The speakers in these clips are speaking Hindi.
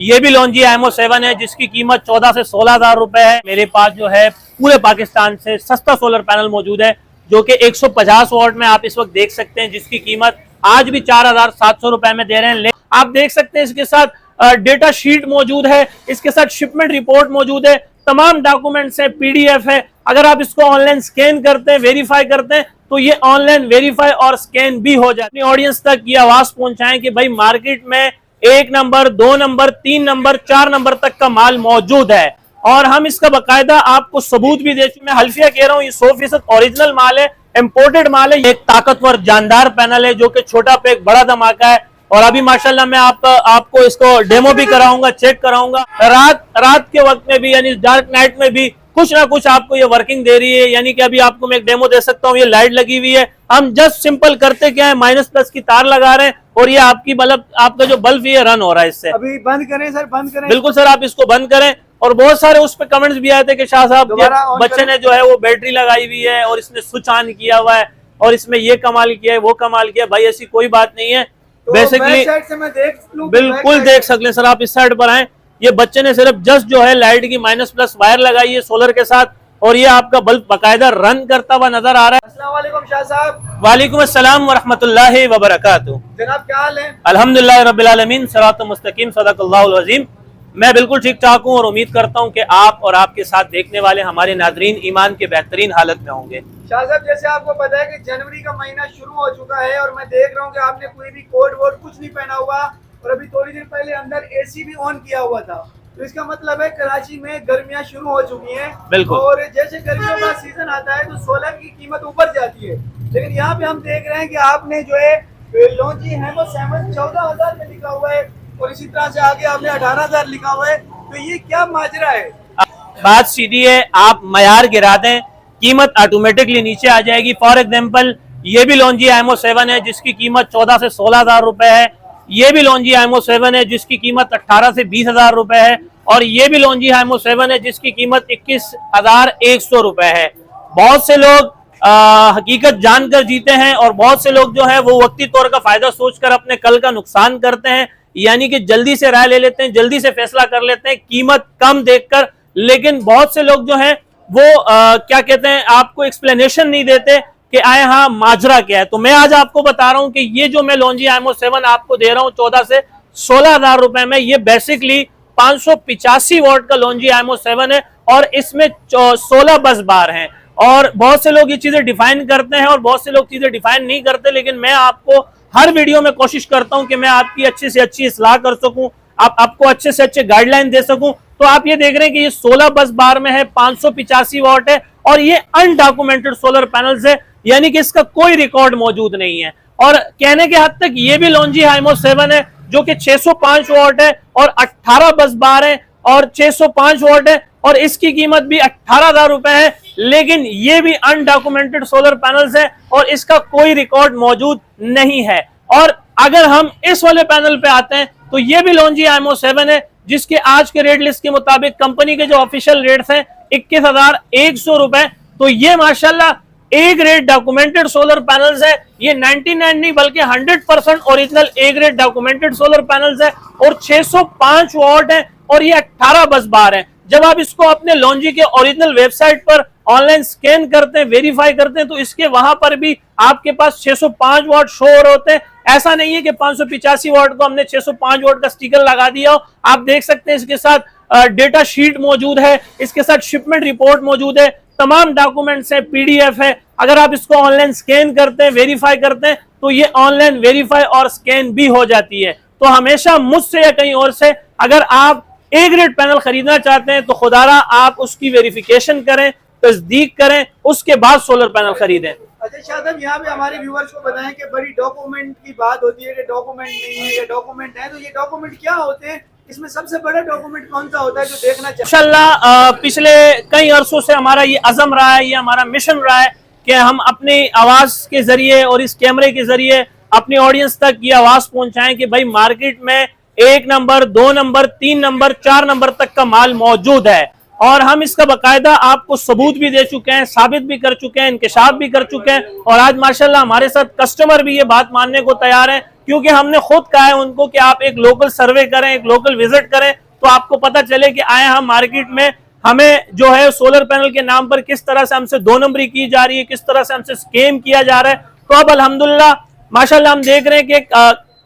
ये भी लॉन्जी एमओ 7 है जिसकी कीमत 14 से 16 हजार रुपए है। मेरे पास जो है पूरे पाकिस्तान से सस्ता सोलर पैनल मौजूद है जो कि 150 वॉट में आप इस वक्त देख सकते हैं, जिसकी कीमत आज भी 4700 रुपए में दे रहे हैं। आप देख सकते हैं इसके साथ डेटा शीट मौजूद है, इसके साथ शिपमेंट रिपोर्ट मौजूद है, तमाम डॉक्यूमेंट्स है, पीडीएफ है। अगर आप इसको ऑनलाइन स्कैन करते हैं, वेरीफाई करते हैं तो ये ऑनलाइन वेरीफाई और स्कैन भी हो जाए। अपनी ऑडियंस तक ये आवाज पहुंचाएं कि भाई मार्केट में 1 नंबर, 2 नंबर, 3 नंबर, 4 नंबर तक का माल मौजूद है और हम इसका बाकायदा आपको सबूत भी दे चुके। मैं हल्फिया कह रहा हूँ, ये 100% ओरिजिनल माल है, इंपोर्टेड माल है। एक ताकतवर जानदार पैनल है जो कि छोटा पे एक बड़ा धमाका है। और अभी माशाल्लाह मैं आपको इसको डेमो भी कराऊंगा, चेक कराऊंगा। रात के वक्त में भी यानी डार्क नाइट में भी कुछ ना कुछ आपको ये वर्किंग दे रही है। यानी कि अभी आपको मैं एक डेमो दे सकता हूँ, ये लाइट लगी हुई है, हम जस्ट सिंपल करते क्या है, माइनस प्लस की तार लगा रहे हैं और ये आपकी बल्ब, आपका जो बल्ब ये रन हो रहा है इससे। अभी बंद करें सर, बंद करें। बिल्कुल सर, आप इसको बंद करें। और बहुत सारे उस पे कमेंट्स भी आए थे कि शाह साहब बच्चे ने जो है वो बैटरी लगाई हुई है और इसने स्विच ऑन किया हुआ है और इसमें ये कमाल किया है, वो कमाल किया है। भाई ऐसी कोई बात नहीं है, तो बेसिकली बिल्कुल देख सकते हैं सर। आप इस साइड पर आए, ये बच्चे ने सिर्फ जस्ट जो है लाइट की माइनस प्लस वायर लगाई है सोलर के साथ और ये आपका बल्ब बाकायदा रन करता हुआ नजर आ रहा है। अस्सलाम वालेकुम शाह साहब। वालेकुम अस्सलाम व रहमतुल्लाहि व बरकातुहू। जनाब क्या हाल है? अल्हम्दुलिल्लाह रब्बिल आलमीन, सिरातुल मुस्तकीम, सदक़ल्लाहुल अज़ीम। मैं बिल्कुल ठीक ठाक हूँ और उम्मीद करता हूँ कि आप और आपके साथ देखने वाले हमारे नाज़रीन ईमान के बेहतरीन हालत में होंगे। शाह साहब जैसे आपको पता है कि जनवरी का महीना शुरू हो चुका है और मैं देख रहा हूँ कि आपने कोई भी कोट वोट कुछ नहीं पहना हुआ और अभी थोड़ी देर पहले अंदर एसी भी ऑन किया हुआ था। तो इसका मतलब है कराची में गर्मियां शुरू हो चुकी हैं। बिल्कुल। और जैसे गर्मियों का सीजन आता है तो सोलर की कीमत ऊपर जाती है, लेकिन यहाँ पे हम देख रहे हैं कि आपने जो है लॉन्जी एमओ 7 14,000 में लिखा हुआ है और इसी तरह से आगे आपने 18,000 लिखा हुआ है। तो ये क्या माजरा है? बात सीधी है, आप मयार गिरा दें, कीमत ऑटोमेटिकली नीचे आ जाएगी। फॉर एग्जाम्पल ये भी लॉन्जी एमओ 7 है जिसकी कीमत 14 से 16 हजार रुपए है। ये भी लॉन्जी एमओ 7 है जिसकी कीमत 18 से 20 हजार रुपए है और ये भी लॉन्जी एमओ 7 है जिसकी कीमत 21,100 रुपए है। बहुत से लोग हकीकत जानकर जीते हैं और बहुत से लोग जो है वो वक्ती तौर का फायदा सोचकर अपने कल का नुकसान करते हैं, यानी कि जल्दी से राय ले लेते हैं, जल्दी से फैसला कर लेते हैं कीमत कम देखकर। लेकिन बहुत से लोग जो हैं वो क्या कहते हैं, आपको एक्सप्लेनेशन नहीं देते कि आए हाँ माजरा क्या है। तो मैं आज आपको बता रहा हूं कि ये जो मैं लॉन्जी एमओ 7 आपको दे रहा हूं 14 से 16 हजार रुपए में, ये बेसिकली 585 वॉट का लॉन्जी एमओ 7 है और इसमें 16 बस बार हैं। और बहुत से लोग ये चीजें डिफाइन करते हैं और बहुत से लोग चीजें डिफाइन नहीं करते, लेकिन मैं आपको हर वीडियो में कोशिश करता हूं कि मैं आपकी अच्छी से अच्छी इस्लाह कर सकूं, आपको अच्छे से अच्छे गाइडलाइन दे सकूं। तो आप ये देख रहे हैं कि ये 16 बस बार में है, 585 वॉट है और ये अनडॉक्यूमेंटेड सोलर पैनल्स है, यानी कि इसका कोई रिकॉर्ड मौजूद नहीं है। और कहने के हद तक ये भी लॉन्जी एमओ 7 है जो कि 605 वॉट है और 18 बस बार है और 605 वॉट है और इसकी कीमत भी 18,000 रुपए है। लेकिन ये भी अनडॉक्यूमेंटेड सोलर पैनल्स है और इसका कोई रिकॉर्ड मौजूद नहीं है। और अगर हम इस वाले पैनल पे आते हैं तो ये भी लॉन्जी एमओ 7 है जिसके आज के रेट लिस्ट के मुताबिक कंपनी के जो ऑफिशियल रेट्स हैं 21,100 रुपए। तो ये माशाल्लाह A grade documented solar panels है। ये 99 नहीं बल्कि 100% original A grade documented solar panels है और 605 वॉट है और ये 18 बस बार है। जब आप इसको अपने लॉन्जी के ओरिजिनल वेबसाइट पर ऑनलाइन स्कैन करते हैं, वेरीफाई करते हैं तो इसके वहां पर भी आपके पास 605 वॉट शो हो रहे होते हैं। ऐसा नहीं है कि 585 वॉट को हमने 605 वॉट का स्टिकर लगा दिया हो। आप देख सकते हैं इसके साथ डेटा शीट मौजूद है, इसके साथ शिपमेंट रिपोर्ट मौजूद है, तमाम डॉक्यूमेंट्स है, पीडीएफ है। अगर आप इसको ऑनलाइन स्कैन करते हैं, वेरीफाई करते हैं तो ये ऑनलाइन वेरीफाई और स्कैन भी हो जाती है। तो हमेशा मुझसे या कहीं और से अगर आप ए ग्रेड पैनल खरीदना चाहते हैं तो खुदारा आप उसकी वेरिफिकेशन करें, तस्दीक करें, उसके बाद सोलर पैनल खरीदें। अच्छा शाह साहब, यहाँ पे हमारे व्यूअर्स को बताएं कि बड़ी डॉक्यूमेंट की बात होती है कि डॉक्यूमेंट नहीं है या डॉक्यूमेंट है, तो ये डॉक्यूमेंट क्या होते हैं? इसमें सबसे बड़ा डॉक्यूमेंट कौन सा होता है जो देखना चाहिए? इंशाल्लाह पिछले कई अरसों से हमारा ये अज़म रहा है, ये हमारा मिशन रहा है कि हम अपनी आवाज के जरिए और इस कैमरे के जरिए अपनी ऑडियंस तक ये आवाज पहुंचाएं कि भाई मार्केट में 1 नंबर, 2 नंबर, 3 नंबर, 4 नंबर तक का माल मौजूद है। और हम इसका बाकायदा आपको सबूत भी दे चुके हैं, साबित भी कर चुके हैं, इंकशाफ भी कर चुके हैं और आज माशाल्लाह हमारे साथ कस्टमर भी ये बात मानने को तैयार है क्योंकि हमने खुद कहा है उनको कि आप एक लोकल सर्वे करें, एक लोकल विजिट करें, तो आपको पता चले कि आए हम मार्केट में हमें जो है सोलर पैनल के नाम पर किस तरह से हमसे 2 नंबरी की जा रही है, किस तरह से हमसे स्कैम किया जा रहा है। तो अब अल्हम्दुलिल्लाह माशाल्लाह हम देख रहे हैं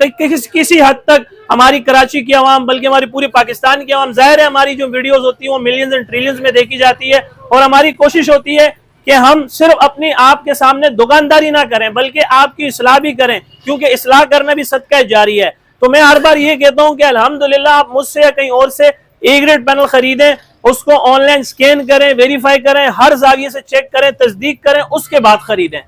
कि किसी हद तक हमारी कराची की आवाम, बल्कि हमारी पूरी पाकिस्तान की आवाम, जाहिर है हमारी जो वीडियोस होती है वो मिलियंस एंड ट्रिलियंस में देखी जाती है, और हमारी कोशिश होती है कि हम सिर्फ अपनी आपके सामने दुकानदारी ना करें बल्कि आपकी इस्लाह भी करें, क्योंकि इस्लाह करना भी सदका जारी है। तो मैं हर बार ये कहता हूं कि अल्हम्दुलिल्लाह आप मुझसे या कहीं और से ए ग्रेड पैनल खरीदें, उसको ऑनलाइन स्कैन करें, वेरीफाई करें, हर जाविये से चेक करें, तस्दीक करें, उसके बाद खरीदें।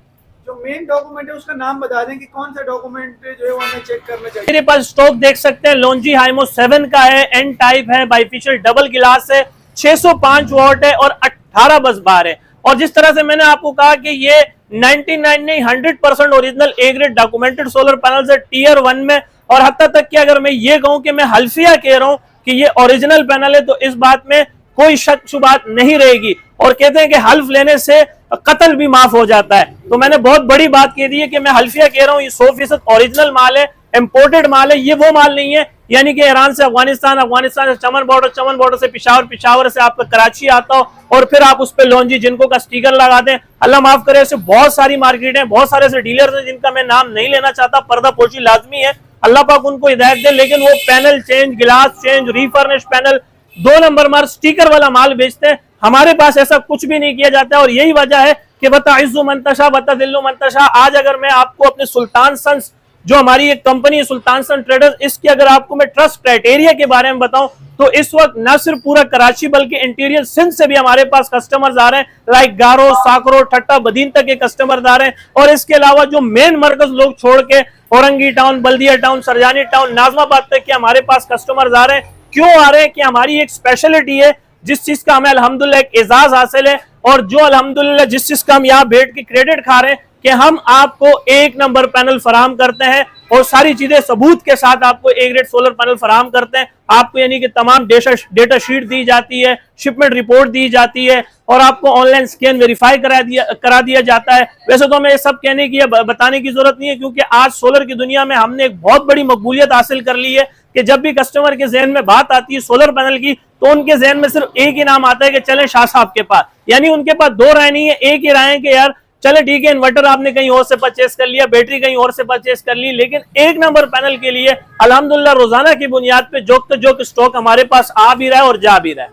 जो मेन डॉक्यूमेंट है उसका नाम बता दें कि कौन सा डॉक्यूमेंट जो है वो हमें चेक करना चाहिए। मेरे पास स्टॉक देख सकते हैं, लॉन्जी हाइमो 7 का है, एन टाइप है, बाइफिशियल डबल गिलास है, 605 वॉट है और 18 बस बार है। और जिस तरह से मैंने आपको कहा कि ये 99 नहीं 100% original A grade documented solar panel है टियर 1 में, और हत्ता तक कि अगर मैं ये कहूं कि मैं हल्फिया कह रहा हूं कि ये ओरिजिनल पैनल है तो इस बात में कोई शक शुबात नहीं रहेगी। और कहते हैं कि हल्फ लेने से कत्ल भी माफ हो जाता है, तो मैंने बहुत बड़ी बात कह दी है कि मैं हल्फिया कह रहा हूं ये 100% ओरिजिनल माल है, इंपोर्टेड माल है, ये वो माल नहीं है यानी कि ईरान से अफगानिस्तान, अफगानिस्तान से चमन बॉर्डर से पिशावर, पिशावर से आपका कराची आता हो और फिर आप उस पर लॉन्जी जिनको का स्टिकर लगा दें। अल्लाह माफ करे, ऐसे बहुत सारी मार्केट है, बहुत सारे ऐसे डीलर्स हैं जिनका मैं नाम नहीं लेना चाहता, पर्दा पोशी लाजमी है, अल्लाह पाक उनको हिदायत दे, लेकिन वो पैनल चेंज, गिलास चेंज, रीफर्निश पैनल, 2 नंबर मार स्टिकर वाला माल बेचते हैं। हमारे पास ऐसा कुछ भी नहीं किया जाता है, और यही वजह है कि बताइज़्ज़ु मंतशा वतज़िल्लु मंतशा। आज अगर मैं आपको अपने सुल्तान सन्स, जो हमारी एक कंपनी है सुल्तान सन ट्रेडर्स, इसकी अगर आपको मैं ट्रस्ट क्राइटेरिया के बारे में बताऊं तो इस वक्त न सिर्फ पूरा कराची बल्कि इंटीरियर सिंध से भी हमारे पास कस्टमर्स आ रहे हैं, लाइक गारो, साकरो, ठट्टा, बदीन तक के कस्टमर्स आ रहे हैं। और इसके अलावा जो मेन मरकज लोग छोड़ के औरंगी टाउन, बल्दिया टाउन, सरजानी टाउन, नाजमाबाद तक के हमारे पास कस्टमर्स आ रहे हैं। क्यों आ रहे हैं कि हमारी एक स्पेशलिटी है जिस चीज का हमें अल्हम्दुलिल्लाह एक एजाज हासिल है, और जो अल्हम्दुलिल्लाह जिस चीज का हम यहाँ बैठ के क्रेडिट खा रहे हैं कि हम आपको 1 नंबर पैनल फराहम करते हैं और सारी चीजें सबूत के साथ आपको ए ग्रेड सोलर पैनल फराहम करते हैं। आपको यानी कि तमाम डेटा शीट दी जाती है, शिपमेंट रिपोर्ट दी जाती है, और आपको ऑनलाइन स्कैन वेरीफाई करा दिया जाता है। वैसे तो हमें ये सब कहने की बताने की जरूरत नहीं है, क्योंकि आज सोलर की दुनिया में हमने एक बहुत बड़ी मकबूलियत हासिल कर ली है कि जब भी कस्टमर के जहन में बात आती है सोलर पैनल की तो उनके जहन में सिर्फ एक ही नाम आता है कि चलें शाह साहब के पास। यानी उनके पास 2 राय नहीं है, एक ही राय है कि यार चले ठीक है, इन्वर्टर आपने कहीं और से परचेस कर लिया, बैटरी कहीं और से परचेस कर ली, लेकिन 1 नंबर पैनल के लिए अल्हम्दुलिल्लाह रोजाना की बुनियाद पे जो स्टॉक हमारे पास आ भी रहा है और जा भी रहा है।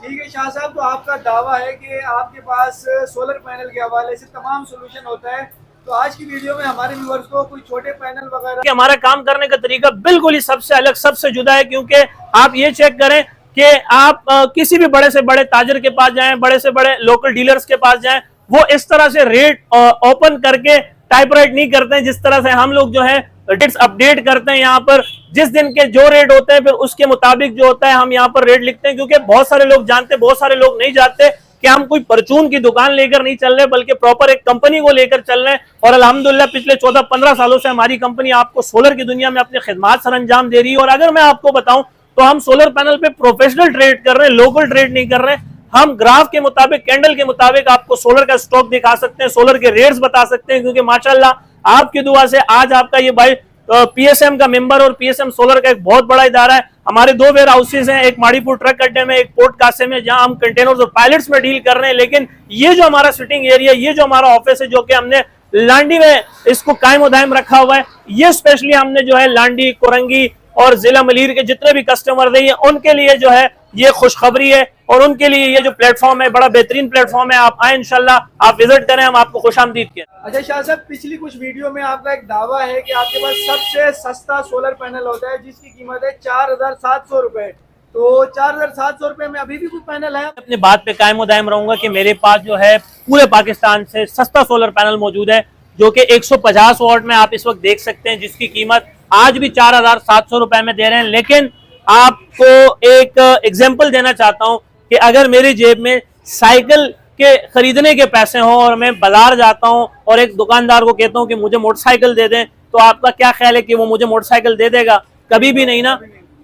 ठीक है शाह साहब, तो आपका दावा है कि आपके पास सोलर पैनल के हवाले से तमाम सोल्यूशन होता है। तो आज की वीडियो में हमारे व्यूअर्स को कोई छोटे पैनल वगैरह, हमारा काम करने का तरीका बिल्कुल ही सबसे अलग, सबसे जुदा है, क्योंकि आप ये चेक करें कि आप किसी भी बड़े से बड़े ताजर के पास जाएं, बड़े से बड़े लोकल डीलर्स के पास जाएं, वो इस तरह से रेट ओपन करके टाइपराइट नहीं करते हैं जिस तरह से हम लोग जो है रेट्स अपडेट करते हैं। यहाँ पर जिस दिन के जो रेट होते हैं फिर उसके मुताबिक जो होता है हम यहाँ पर रेट लिखते हैं, क्योंकि बहुत सारे लोग जानते, बहुत सारे लोग नहीं जानते कि हम कोई परचून की दुकान लेकर नहीं चल रहे, बल्कि प्रॉपर एक कंपनी को लेकर चल रहे हैं। और अल्हम्दुलिल्लाह पिछले 14-15 सालों से हमारी कंपनी आपको सोलर की दुनिया में अपनी खिदमत सर अंजाम दे रही है। और अगर मैं आपको बताऊं तो हम सोलर पैनल पे प्रोफेशनल ट्रेड कर रहे हैं, लोकल ट्रेड नहीं कर रहे हैं। हम ग्राफ के मुताबिक, कैंडल के मुताबिक आपको सोलर का स्टॉक दिखा सकते हैं, सोलर के रेट्स बता सकते हैं, क्योंकि माशाल्लाह आपकी दुआ से आज आपका ये भाई पीएसएम का मेंबर और पीएसएम सोलर का एक बहुत बड़ा इदारा है। हमारे 2 वेयर हाउसेज हैं, एक माड़ीपुर ट्रक अड्डे में, एक पोर्ट कासिम में, जहां हम कंटेनर्स और पायलट्स में डील कर रहे हैं। लेकिन ये जो हमारा सिटिंग एरिया, ये जो हमारा ऑफिस है, जो कि हमने लांडी में इसको कायम उदायम रखा हुआ है, ये स्पेशली हमने जो है लांडी, कोरंगी और जिला मलीर के जितने भी कस्टमर है उनके लिए जो है ये खुशखबरी है, और उनके लिए ये जो प्लेटफॉर्म है बड़ा बेहतरीन प्लेटफॉर्म है। आप आए इंशाल्लाह, आप विजिट करें, हम आपको खुशामदीद करें। अच्छा शाह साहब, पिछली कुछ वीडियो में आपका एक दावा है कि आपके पास सबसे सस्ता सोलर पैनल होता है जिसकी कीमत है 4700 रुपए। तो 4700 रुपए में अभी भी कुछ पैनल है? अपनी बात पे कायम उदायम रहूंगा कि मेरे पास जो है पूरे पाकिस्तान से सस्ता सोलर पैनल मौजूद है, जो कि 150 वॉट में आप इस वक्त देख सकते हैं, जिसकी कीमत आज भी 4700 रुपए में दे रहे हैं। लेकिन आपको एक एग्जांपल देना चाहता हूं कि अगर मेरी जेब में साइकिल के खरीदने के पैसे हों और मैं बाजार जाता हूं और एक दुकानदार को कहता हूं कि मुझे मोटरसाइकिल दे दें, तो आपका क्या ख्याल है कि वो मुझे मोटरसाइकिल दे देगा? कभी भी नहीं ना।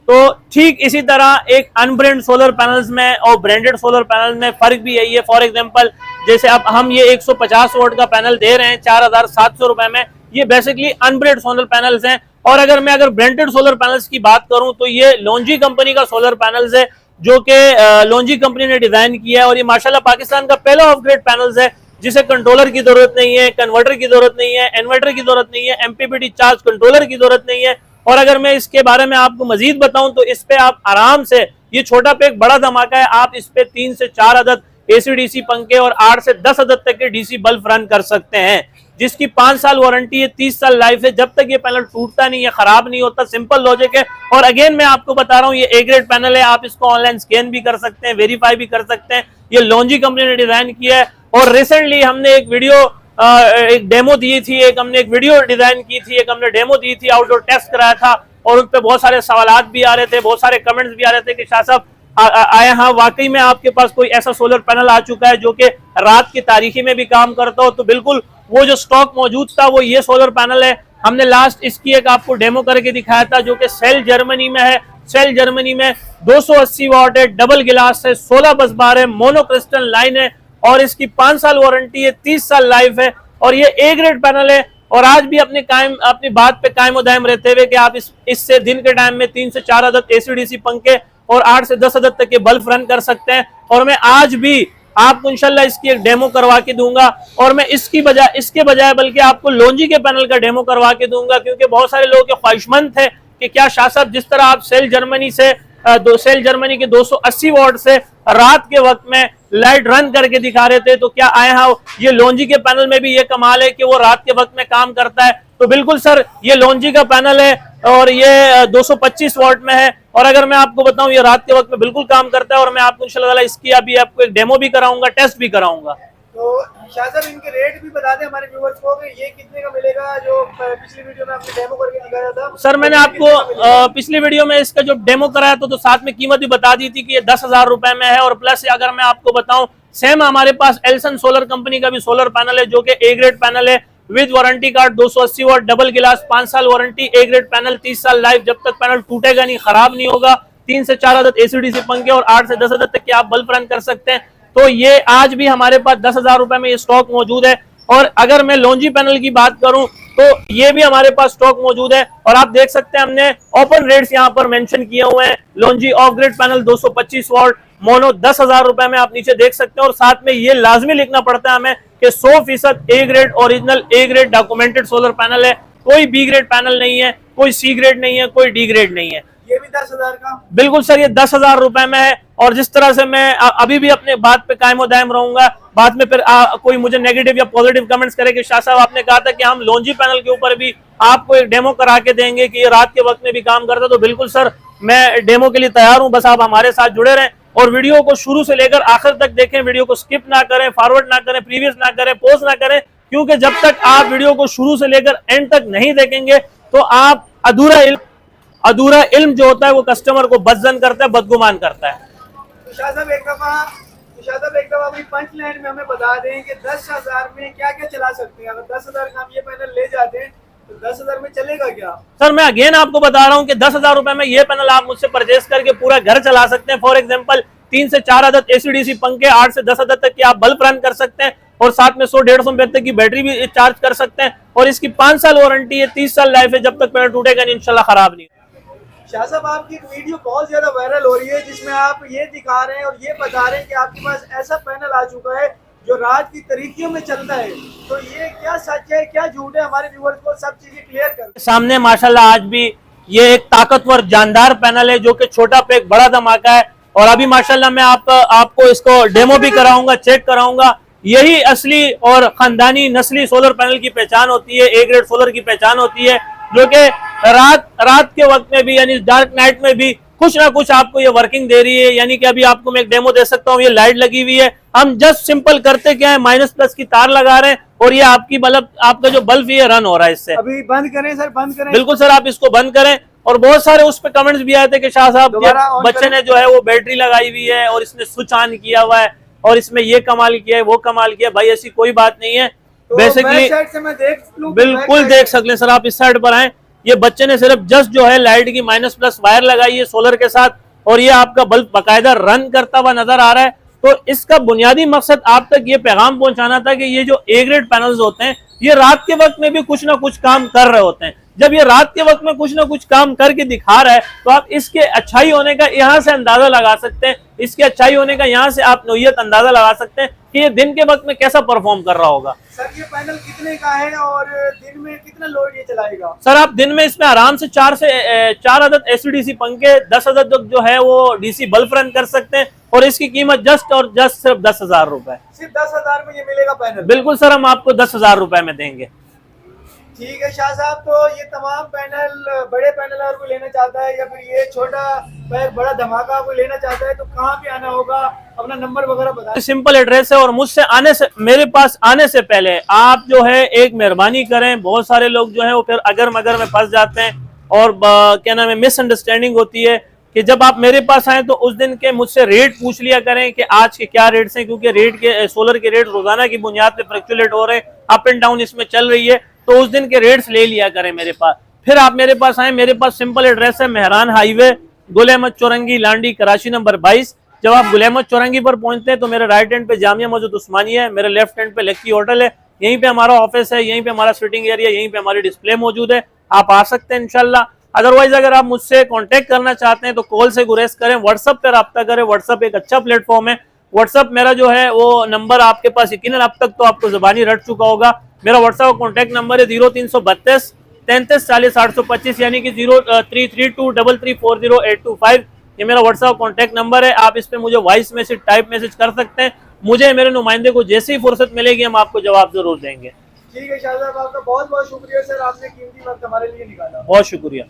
तो ठीक इसी तरह एक अनब्रांड सोलर पैनल्स में और ब्रांडेड सोलर पैनल में फर्क भी यही है। फॉर एग्जांपल, जैसे अब हम ये 150 वोट का पैनल दे रहे हैं 4700 रुपए में, ये बेसिकली अनब्रांड सोलर पैनल्स हैं, और अगर ब्रांडेड सोलर पैनल्स की बात करूं तो ये लॉन्जी कंपनी का सोलर पैनल्स है, जो कि लॉन्जी कंपनी ने डिजाइन किया है। और ये माशाल्लाह पाकिस्तान का पहला ऑफ ग्रेड पैनल्स है जिसे कंट्रोलर की जरूरत नहीं है, कन्वर्टर की जरूरत नहीं है, इन्वर्टर की जरूरत नहीं है, एमपीपीटी चार्ज कंट्रोलर की जरूरत नहीं है। और अगर मैं इसके बारे में आपको मजीद बताऊं तो इस पे आप आराम से, ये छोटा पे एक बड़ा धमाका है, आप इस पे 3 से 4 अदद एसी-डीसी पंखे और 8 से 10 अदद तक के डीसी बल्ब रन कर सकते हैं, जिसकी 5 साल वारंटी है, 30 साल लाइफ है। जब तक ये पैनल टूटता नहीं है, खराब नहीं होता, सिंपल लॉजिक है। और अगेन मैं आपको बता रहा हूँ, ये ए ग्रेड पैनल है, आप इसको ऑनलाइन स्कैन भी कर सकते हैं, वेरीफाई भी कर सकते हैं। ये लॉन्जी कंपनी ने डिजाइन किया है। और रिसेंटली हमने एक वीडियो एक डेमो दी थी, हमने एक वीडियो डिजाइन की थी, हमने डेमो दी थी, आउटडोर टेस्ट कराया था, और उन पर बहुत सारे सवालात भी आ रहे थे, बहुत सारे कमेंट्स भी आ रहे थे कि शाह साहब आए, हाँ वाकई में आपके पास कोई ऐसा सोलर पैनल आ चुका है जो कि रात की तारीखी में भी काम करता हो? तो बिल्कुल वो जो स्टॉक मौजूद था वो ये सोलर पैनल है। हमने लास्ट इसकी एक आपको डेमो करके दिखाया था, जो कि सेल जर्मनी में है। सेल जर्मनी में 280 वॉट है, डबल गिलास है, 16 बस बार है, मोनोक्रिस्टल लाइन है, और इसकी 5 साल वारंटी है, 30 साल लाइफ है, और ये ए ग्रेड पैनल है। और आज भी अपनी बात पे कायम दायम रहते हुए कि आप इससे दिन के टाइम में 3 से 4 अदद एसी-डीसी पंखे और 8 से 10 अदद तक के बल्ब रन कर सकते हैं। और मैं आज भी आपको इंशाल्लाह इसकी एक डेमो करवा के दूंगा, और मैं इसके बजाय बल्कि आपको लॉन्जी के पैनल का डेमो करवा के दूंगा, क्योंकि बहुत सारे लोग के ख्वाहिशमंद थे कि क्या शाह साहब जिस तरह आप सेल जर्मनी के 280 वॉट से रात के वक्त में लाइट रन करके दिखा रहे थे, तो क्या आए हाँ ये लॉन्जी के पैनल में भी ये कमाल है कि वो रात के वक्त में काम करता है? तो बिल्कुल सर, ये लॉन्जी का पैनल है और ये 225 वॉट में है। और अगर मैं आपको बताऊं, ये रात के वक्त में बिल्कुल काम करता है, और मैं आपको इंशाल्लाह इसकी अभी आपको एक डेमो भी कराऊंगा, टेस्ट भी कराऊंगा। तो शाह साहब इनके रेट भी बता दें हमारे व्यूअर्स को कि ये कितने का मिलेगा, जो पिछली वीडियो में आपने डेमो करके दिखाया था? सर मैंने आपको पिछली वीडियो में इसका जो डेमो कराया तो साथ में कीमत भी बता दी थी कि ये 10,000 रुपए में है। और प्लस अगर मैं आपको बताऊं, सेम हमारे पास एल्सन सोलर कंपनी का भी सोलर पैनल है, जो कि ए ग्रेड पैनल है, with warranty card, 280 what, double गिलास, 5 साल वारंटी, ए ग्रेड पैनल, 30 साल लाइफ, जब तक पैनल टूटेगा नहीं, खराब नहीं होगा, 3 से 4 अदद एसी-डीसी पंखे और 8 से 10 अदद तक के आप बल्ब रन कर सकते हैं। तो ये आज भी हमारे पास 10,000 रुपए में ये स्टॉक मौजूद है। और अगर मैं लॉन्जी पैनल की बात करूं तो ये भी हमारे पास स्टॉक मौजूद है, और आप देख सकते हैं हमने ओपन रेट्स यहाँ पर मेंशन किए हुए हैं। लॉन्जी of grade panel 225 what mono 10,000 रुपए में आप नीचे देख सकते हैं। और साथ में ये लाजमी लिखना पड़ता है हमें कि 100% A grade original A grade documented solar panel है, कोई बी ग्रेड पैनल नहीं है, कोई सी ग्रेड नहीं है, कोई डी ग्रेड नहीं है। ये भी 10,000 का? बिल्कुल सर, ये 10,000 रुपए में है। और जिस तरह से मैं अभी भी अपने बात पे कायम दायम रहूंगा, बाद में फिर कोई मुझे नेगेटिव या पॉजिटिव कमेंट्स करे कि शाह साहब आपने कहा था कि हम लॉन्जी पैनल के ऊपर भी आपको एक डेमो करा के देंगे कि ये रात के वक्त में भी काम करता है, तो बिल्कुल सर मैं डेमो के लिए तैयार हूं। बस आप हमारे साथ जुड़े रहें और वीडियो को शुरू से लेकर आखिर तक देखें, वीडियो को स्किप ना करें, फॉरवर्ड ना करें, प्रीवियस ना करें, पोस्ट ना करें, क्योंकि जब तक आप वीडियो को शुरू से लेकर एंड तक नहीं देखेंगे तो आप अधूरा इल्म जो होता है वो कस्टमर को बदजन करता है, बदगुमान करता है। शाह साहब एक दफा अपनी पंच लाइन में हमें बता दें कि 10,000 में क्या क्या चला सकते हैं। अगर 10,000 का हम ये पैनल ले जाते हैं तो 10,000 में चलेगा क्या? सर मैं अगेन आपको बता रहा हूं कि 10,000 रुपए में ये पैनल आप मुझसे परचेज करके पूरा घर चला सकते हैं। फॉर एग्जांपल 3 से 4 अदद एसी-डीसी पंखे, 8 से 10 अदद तक की आप बल्ब रन कर सकते हैं, और साथ में 100-150 रुपए तक की बैटरी भी चार्ज कर सकते हैं। और इसकी 5 साल वारंटी है, 30 साल लाइफ है, जब तक पैनल टूटेगा नहीं, इंशाल्लाह खराब नहीं। शाह साहब आपकी एक वीडियो बहुत ज्यादा वायरल हो रही है जिसमें आप ये दिखा रहे हैं और ये बता रहे हैं कि आपके पास ऐसा पैनल आ चुका है जो रात की तारीकियों में चलता है, तो ये क्या सच है क्या झूठ है? हमारे व्यूअर्स को सब चीजें क्लियर कर सामने माशाल्लाह आज भी ये एक ताकतवर जानदार पैनल है, जो कि छोटा पे एक बड़ा धमाका है। और अभी माशाल्लाह मैं आपको इसको डेमो भी कराऊंगा, चेक कराऊंगा। यही असली और खानदानी नस्ली सोलर पैनल की पहचान होती है, ए ग्रेड सोलर की पहचान होती है, जो कि रात के वक्त में भी यानी डार्क नाइट में भी कुछ ना कुछ आपको ये वर्किंग दे रही है। यानी कि अभी आपको मैं एक डेमो दे सकता हूँ, ये लाइट लगी हुई है, हम जस्ट सिंपल करते क्या है, माइनस प्लस की तार लगा रहे हैं और ये आपकी बल्ब, आपका जो बल्ब ये रन हो रहा है इससे। अभी बंद करें सर, बंद करें? बिल्कुल सर, आप इसको बंद करें। और बहुत सारे उस पर कमेंट्स भी आए थे कि शाह साहब बच्चे ने जो है वो बैटरी लगाई हुई है और इसने स्विच ऑन किया हुआ है और इसमें ये कमाल किया है, वो कमाल किया है। भाई ऐसी कोई बात नहीं है, तो बेसिकली बिल्कुल देख सकते हैं सर। आप इस साइड पर आए, ये बच्चे ने सिर्फ जस्ट जो है लाइट की माइनस प्लस वायर लगाई है सोलर के साथ, और ये आपका बल्ब बाकायदा रन करता हुआ नजर आ रहा है। तो इसका बुनियादी मकसद आप तक ये पैगाम पहुंचाना था कि ये जो ए ग्रेड पैनल्स होते हैं ये रात के वक्त में भी कुछ ना कुछ काम कर रहे होते हैं। जब ये रात के वक्त में कुछ ना कुछ काम करके दिखा रहा है तो आप इसके अच्छाई होने का यहाँ से अंदाजा लगा सकते हैं, इसके अच्छाई होने का यहाँ से आप नौयत अंदाजा लगा सकते हैं कि ये दिन के वक्त में कैसा परफॉर्म कर रहा होगा। सर ये पैनल कितने का है और दिन में कितना लोड ये चलाएगा? सर आप दिन में इसमें आराम से 4 अदद एसी-डीसी पंखे, 10 अदद जो है वो डीसी बल्ब रन कर सकते हैं और इसकी कीमत जस्ट सिर्फ 10,000 रुपए। सिर्फ 10,000 में ये मिलेगा पैनल? बिल्कुल सर, हम आपको 10,000 रुपए में देंगे। ठीक है शाह साहब, तो ये तमाम पैनल, बड़े पैनल अगर कोई लेना चाहता है या फिर ये छोटा बड़ा धमाका कोई लेना चाहता है तो कहाँ पे आना होगा, अपना नंबर वगैरह बताएं। सिंपल एड्रेस है और मुझसे मेरे पास आने से पहले आप जो है एक मेहरबानी करें, बहुत सारे लोग जो है वो फिर अगर मगर में फंस जाते हैं और क्या नाम है मिसअंडरस्टैंडिंग होती है कि जब आप मेरे पास आए तो उस दिन के मुझसे रेट पूछ लिया करें कि आज के क्या रेट्स हैं, क्योंकि रेट के सोलर के रेट रोजाना की बुनियाद पे फ्लक्चुएट हो रहे हैं, अप एंड डाउन इसमें चल रही है, तो उस दिन के रेट्स ले लिया करें मेरे पास, फिर आप मेरे पास आए। मेरे पास सिंपल एड्रेस है मेहरान हाईवे, गुल अहमद चौरंगी, लांडी, कराची नंबर 22। जब आप गुल अहमद चौरंगी पर पहुंचते हैं तो मेरे राइट हैंड पे जामिया मस्जिद उस्मानिया है, मेरे लेफ्ट हैंड पे लक्की होटल है, यहीं पे हमारा ऑफिस है, यहीं पे हमारा सिटिंग एरिया, यहीं पे हमारी डिस्प्ले मौजूद है, आप आ सकते हैं इंशाल्लाह। अदरवाइज अगर आप मुझसे कांटेक्ट करना चाहते हैं तो कॉल से गुरेज करें, व्हाट्सएप पे रब्ता करें। व्हाट्सएप एक अच्छा प्लेटफॉर्म है। व्हाट्सएप मेरा जो है वो नंबर आपके पास यकीनन अब तक तो आपको ज़बानी रट चुका होगा। मेरा व्हाट्सएप कॉन्टैक्ट नंबर है 0332 33 40 825, यानी कि 0332334085। ये मेरा व्हाट्सएप कॉन्टैक्ट नंबर है। आप इस पे मुझे वॉइस मैसेज, टाइप मैसेज कर सकते हैं। मुझे मेरे नुमाइंदे को जैसे ही फुर्सत मिलेगी हम आपको जवाब जरूर देंगे। ठीक है शाह साहब, आपका बहुत बहुत शुक्रिया सर, आपने कीमती वक्त हमारे लिए निकाला। बहुत शुक्रिया।